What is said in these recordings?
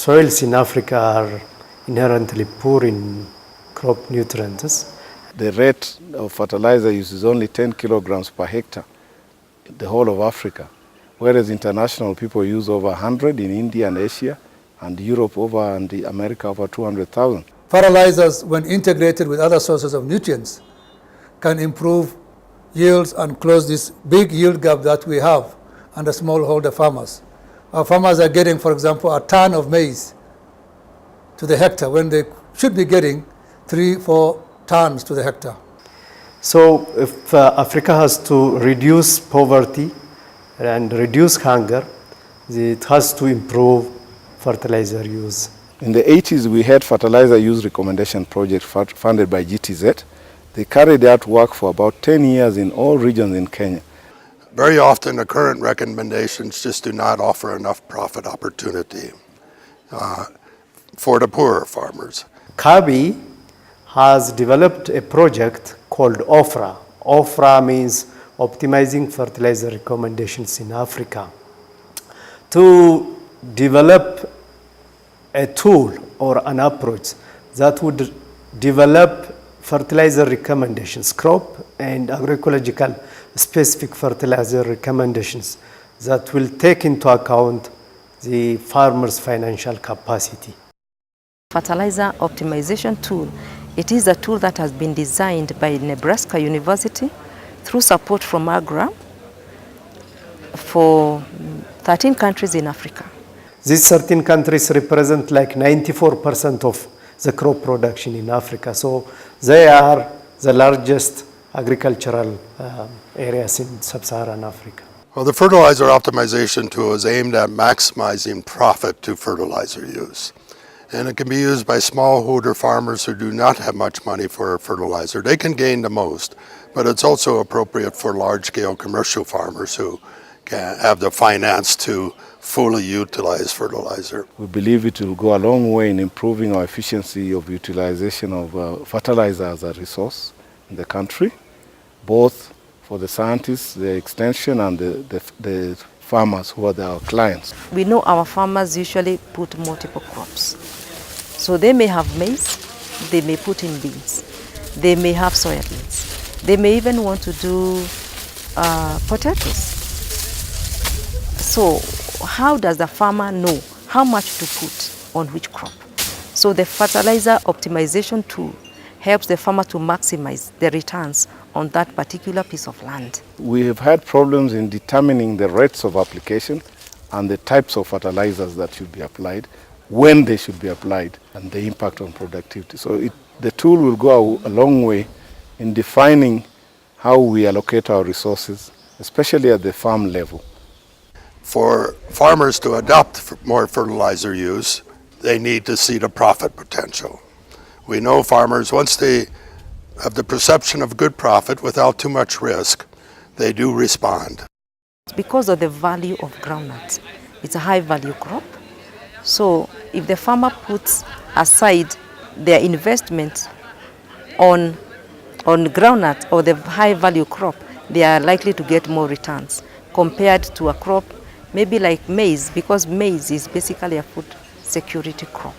soils in Africa are inherently poor in crop nutrients. The rate of fertilizer use is only 10 kilograms per hectare in the whole of Africa, whereas international people use over 100 in India and Asia, and Europe over, and America over 200,000. Fertilizers, when integrated with other sources of nutrients, can improve yields and close this big yield gap that we have under smallholder farmers. Our farmers are getting, for example, a ton of maize to the hectare when they should be getting 3-4 tons to the hectare. So if Africa has to reduce poverty and reduce hunger, it has to improve fertilizer use. In the 80s, we had fertilizer use recommendation project funded by GTZ. They carried out work for about 10 years in all regions in Kenya. Very often the current recommendations just do not offer enough profit opportunity for the poorer farmers. CABI has developed a project called OFRA. OFRA means Optimizing Fertilizer Recommendations in Africa, to develop a tool or an approach that would develop fertilizer recommendations, crop and agroecological specific fertilizer recommendations that will take into account the farmer's financial capacity. Fertilizer optimization tool, it is a tool that has been designed by Nebraska University through support from AGRA for 13 countries in Africa. These 13 countries represent like 94% of the crop production in Africa. So they are the largest agricultural areas in sub-Saharan Africa. Well, the fertilizer optimization tool is aimed at maximizing profit to fertilizer use. And it can be used by smallholder farmers who do not have much money for fertilizer. They can gain the most, but it's also appropriate for large-scale commercial farmers who can have the finance to fully utilize fertilizer. We believe it will go a long way in improving our efficiency of utilization of fertilizer as a resource in the country, both for the scientists, the extension, and the farmers who are our clients. We know our farmers usually put multiple crops. So they may have maize, they may put in beans, they may have soybeans, they may even want to do potatoes. So how does the farmer know how much to put on which crop? So the fertilizer optimization tool helps the farmer to maximize the returns on that particular piece of land. We have had problems in determining the rates of application and the types of fertilizers that should be applied, when they should be applied, and the impact on productivity. So the tool will go a long way in defining how we allocate our resources, especially at the farm level. For farmers to adopt more fertilizer use, they need to see the profit potential. We know farmers, once they have the perception of good profit without too much risk, they do respond. Because of the value of groundnuts, it's a high value crop. So if the farmer puts aside their investment on groundnut or the high value crop, they are likely to get more returns compared to a crop maybe like maize, because maize is basically a food security crop.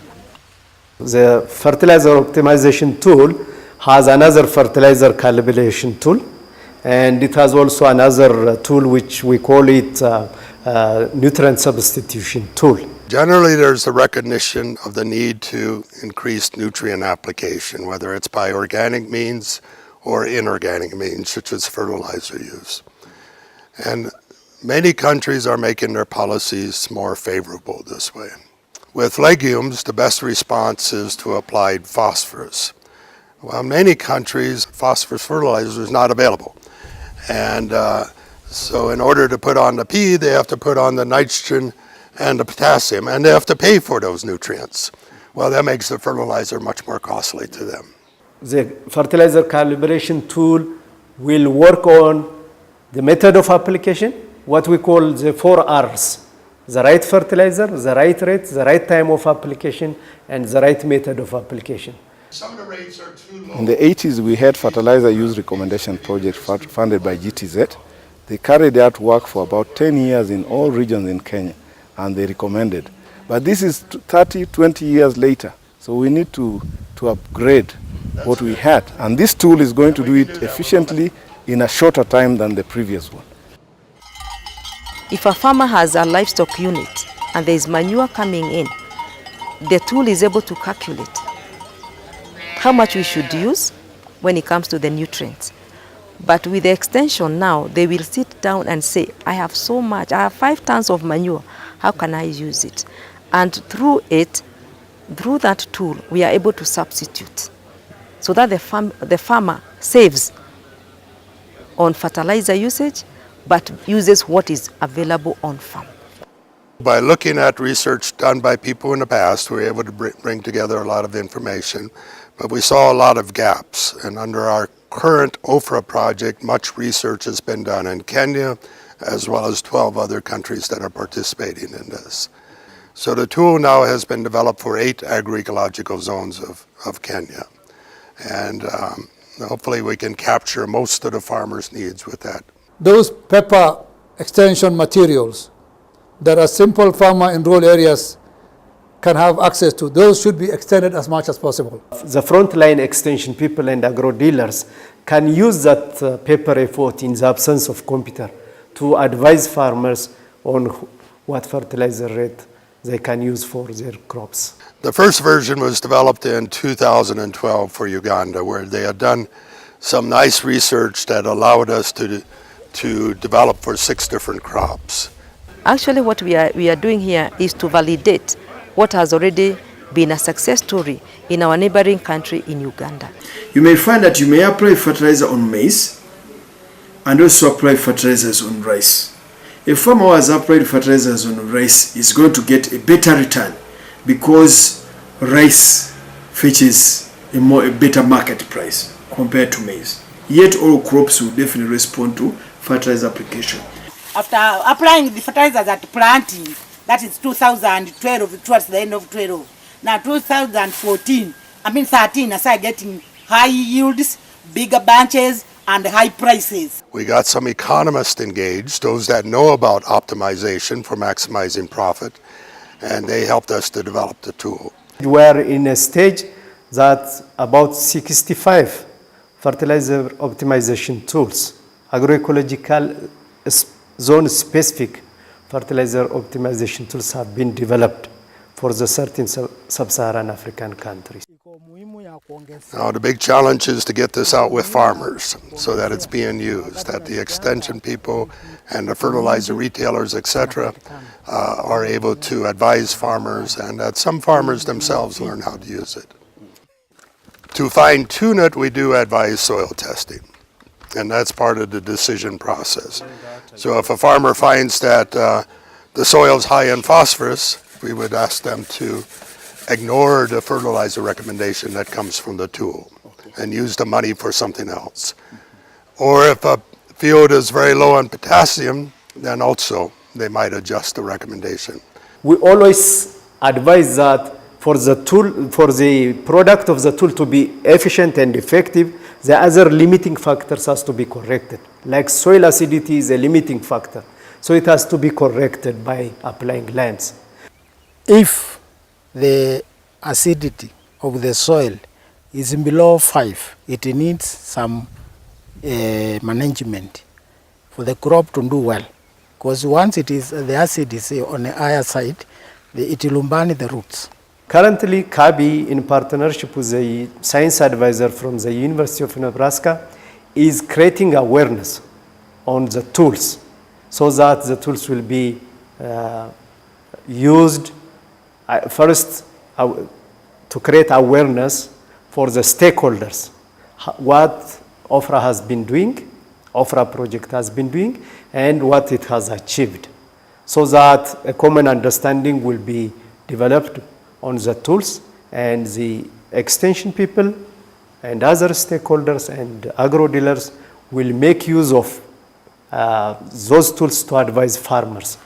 The fertilizer optimization tool has another fertilizer calibration tool, and it has also another tool which we call it nutrient substitution tool. Generally, there's the recognition of the need to increase nutrient application, whether it's by organic means or inorganic means, such as fertilizer use. And many countries are making their policies more favorable this way. With legumes, the best response is to apply phosphorus. Well, in many countries, phosphorus fertilizer is not available. And so in order to put on the P, they have to put on the nitrogen and the potassium, and they have to pay for those nutrients. Well, that makes the fertilizer much more costly to them. The fertilizer calibration tool will work on the method of application, what we call the 4 R's. The right fertilizer, the right rate, the right time of application, and the right method of application. Some of the rates are too low. In the 80s, we had fertilizer use recommendation project funded by GTZ. They carried out work for about 10 years in all regions in Kenya, and they recommended. But this is 30, 20 years later. So we need to upgrade what we had. And this tool is going to do it efficiently in a shorter time than the previous one. If a farmer has a livestock unit and there is manure coming in, the tool is able to calculate how much we should use when it comes to the nutrients. But with the extension now, they will sit down and say, I have so much, I have 5 tons of manure, how can I use it? And through that tool, we are able to substitute so that the farmer saves on fertilizer usage, but uses what is available on farm. By looking at research done by people in the past, we were able to bring together a lot of information, but we saw a lot of gaps. And under our current OFRA project, much research has been done in Kenya, as well as 12 other countries that are participating in this. So the tool now has been developed for 8 agroecological zones of Kenya. And hopefully we can capture most of the farmers' needs with that. Those pepper extension materials that a simple farmer in rural areas can have access to, those should be extended as much as possible. The frontline extension people and agro dealers can use that paper effort in the absence of computer to advise farmers on what fertilizer rate they can use for their crops. The first version was developed in 2012 for Uganda, where they had done some nice research that allowed us to develop for 6 different crops. Actually, what we are doing here is to validate what has already been a success story in our neighboring country in Uganda. You may find that you may apply fertilizer on maize and also apply fertilizers on rice. A farmer who has applied fertilizers on rice is going to get a better return because rice fetches a better market price compared to maize. Yet all crops will definitely respond to fertilizer application. After applying the fertilizers at planting, that is 2012, towards the end of 12. Now 2013, I started getting high yields, bigger bunches, and high prices. We got some economists engaged, those that know about optimization for maximizing profit, and they helped us to develop the tool. We are in a stage that about 65 fertilizer optimization tools, agroecological zone-specific fertilizer optimization tools have been developed for the certain sub-Saharan African countries. Now the big challenge is to get this out with farmers so that it's being used, that the extension people and the fertilizer retailers, etc., are able to advise farmers, and that some farmers themselves learn how to use it. To fine-tune it, we do advise soil testing, and that's part of the decision process. So if a farmer finds that the soil is high in phosphorus, we would ask them to ignore the fertilizer recommendation that comes from the tool and use the money for something else. Or if a field is very low in potassium, then also they might adjust the recommendation. We always advise that for the product of the tool to be efficient and effective, the other limiting factors has to be corrected. Like soil acidity is a limiting factor, so it has to be corrected by applying limes. If the acidity of the soil is below 5, it needs some management for the crop to do well. Because once the acid is on the higher side, it will burn the roots. Currently, CABI, in partnership with the science advisor from the University of Nebraska, is creating awareness on the tools so that the tools will be used first to create awareness for the stakeholders, what OFRA has been doing, OFRA project has been doing, and what it has achieved, so that a common understanding will be developed on the tools, and the extension people and other stakeholders and agro dealers will make use of those tools to advise farmers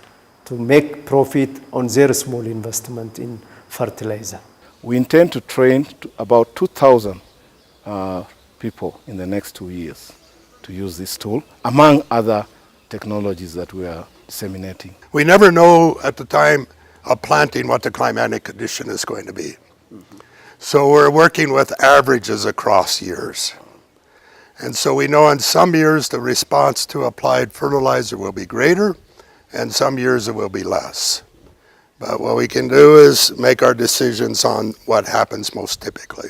to make profit on their small investment in fertilizer. We intend to train about 2,000 people in the next 2 years to use this tool, among other technologies that we are disseminating. We never know at the time of planting what the climatic condition is going to be. So we're working with averages across years. And so we know in some years the response to applied fertilizer will be greater, and some years it will be less. But what we can do is make our decisions on what happens most typically.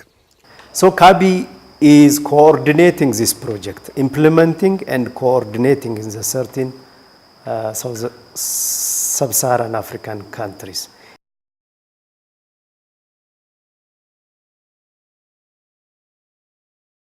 So CABI is coordinating this project, implementing and coordinating in the certain sub-Saharan African countries.